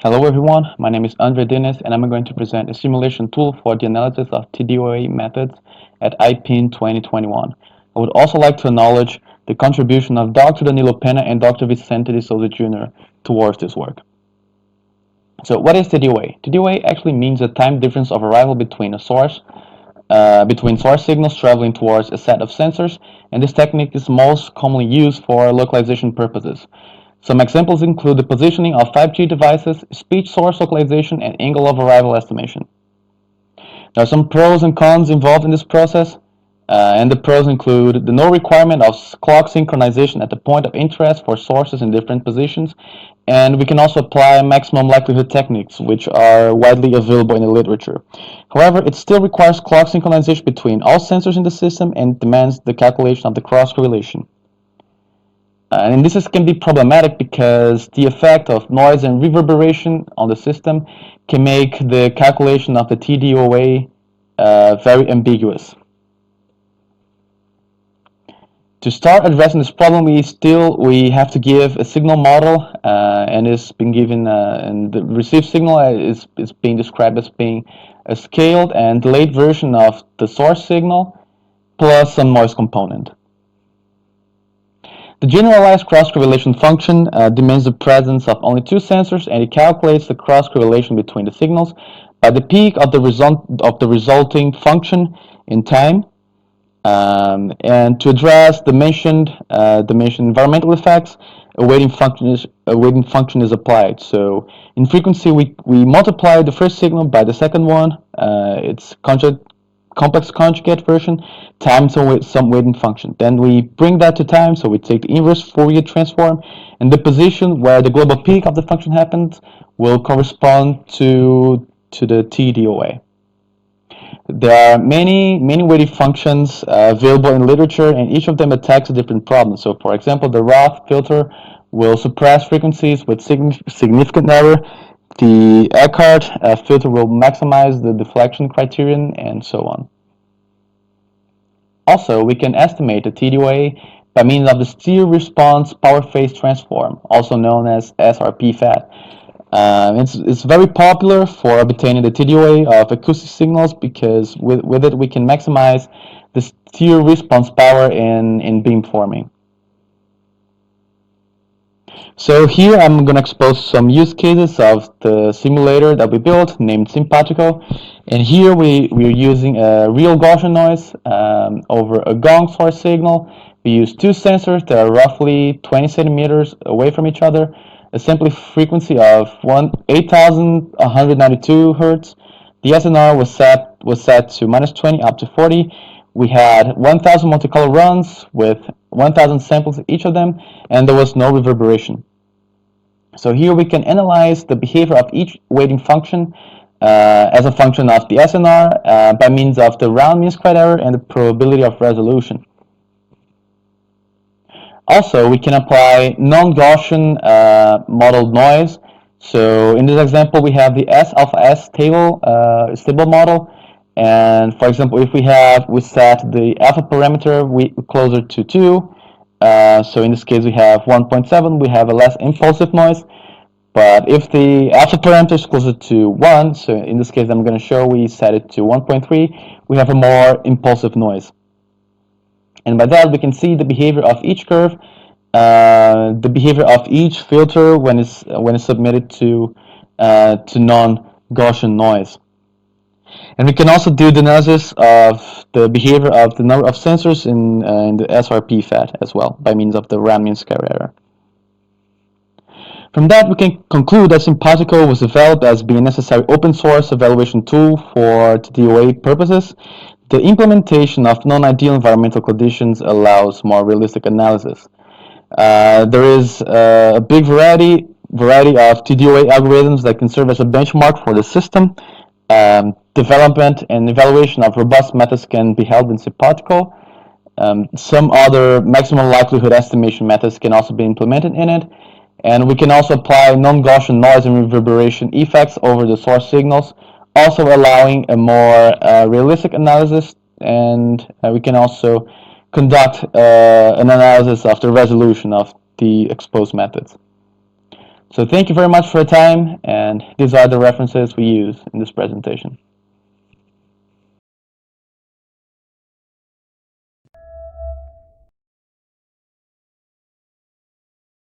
Hello everyone, my name is André Diniz and I'm going to present a simulation tool for the analysis of TDOA methods at IPIN 2021. I would also like to acknowledge the contribution of Dr. Danilo Pena and Dr. Vicente de Souza Jr. towards this work. So what is TDOA? TDOA actually means the time difference of arrival between source signals traveling towards a set of sensors, and this technique is most commonly used for localization purposes. Some examples include the positioning of 5G devices, speech source localization, and angle of arrival estimation. There are some pros and cons involved in this process, and the pros include the no requirement of clock synchronization at the point of interest for sources in different positions, and we can also apply maximum likelihood techniques, which are widely available in the literature. However, it still requires clock synchronization between all sensors in the system and demands the calculation of the cross correlation. And this can be problematic because the effect of noise and reverberation on the system can make the calculation of the TDOA very ambiguous. To start addressing this problem, we have to give a signal model, and it's been given, and the received signal is being described as being a scaled and delayed version of the source signal plus some noise component. The generalized cross-correlation function demands the presence of only two sensors, and it calculates the cross-correlation between the signals by the peak of the resulting function in time. And to address the mentioned environmental effects, a weighting function is applied. So in frequency, we multiply the first signal by the second one. It's complex conjugate version times some weighting function. Then we bring that to time, so we take the inverse Fourier transform, and the position where the global peak of the function happens will correspond to the TDOA. There are many weighting functions available in literature, and each of them attacks a different problem. So for example, the Roth filter will suppress frequencies with significant error. The Eckhart filter will maximize the deflection criterion, and so on. Also, we can estimate the TDOA by means of the steer response power phase transform, also known as SRP-FAT. It's very popular for obtaining the TDOA of acoustic signals because with it we can maximize the steer response power in beamforming. So here I'm going to expose some use cases of the simulator that we built named SimPatico, and here we're using a real Gaussian noise over a gong source signal. We use two sensors that are roughly 20 centimeters away from each other, a sample frequency of 8,192 Hertz. The SNR was set to -20 up to 40. We had 1,000 Monte Carlo runs with 1,000 samples each of them, and there was no reverberation. So here we can analyze the behavior of each weighting function as a function of the SNR by means of the round mean squared error and the probability of resolution. Also, we can apply non-Gaussian modeled noise. So in this example, we have the S alpha S stable model. And for example, if we set the alpha parameter closer to 2, so in this case we have 1.7, we have a less impulsive noise. But if the alpha parameter is closer to 1, so in this case I'm going to show we set it to 1.3, we have a more impulsive noise. And by that we can see the behavior of each curve, the behavior of each filter when it's submitted to non-Gaussian noise. And we can also do the analysis of the behavior of the number of sensors in the SRP-FAT as well by means of the round mean square error. From that, we can conclude that SimPatico was developed as being a necessary open source evaluation tool for TDOA purposes. The implementation of non-ideal environmental conditions allows more realistic analysis. There is a big variety of TDOA algorithms that can serve as a benchmark for the system. Development and evaluation of robust methods can be held in SimPatico. Some other maximum likelihood estimation methods can also be implemented in it. And we can also apply non-Gaussian noise and reverberation effects over the source signals, also allowing a more realistic analysis. And we can also conduct an analysis of the resolution of the exposed methods. So thank you very much for your time, and these are the references we use in this presentation.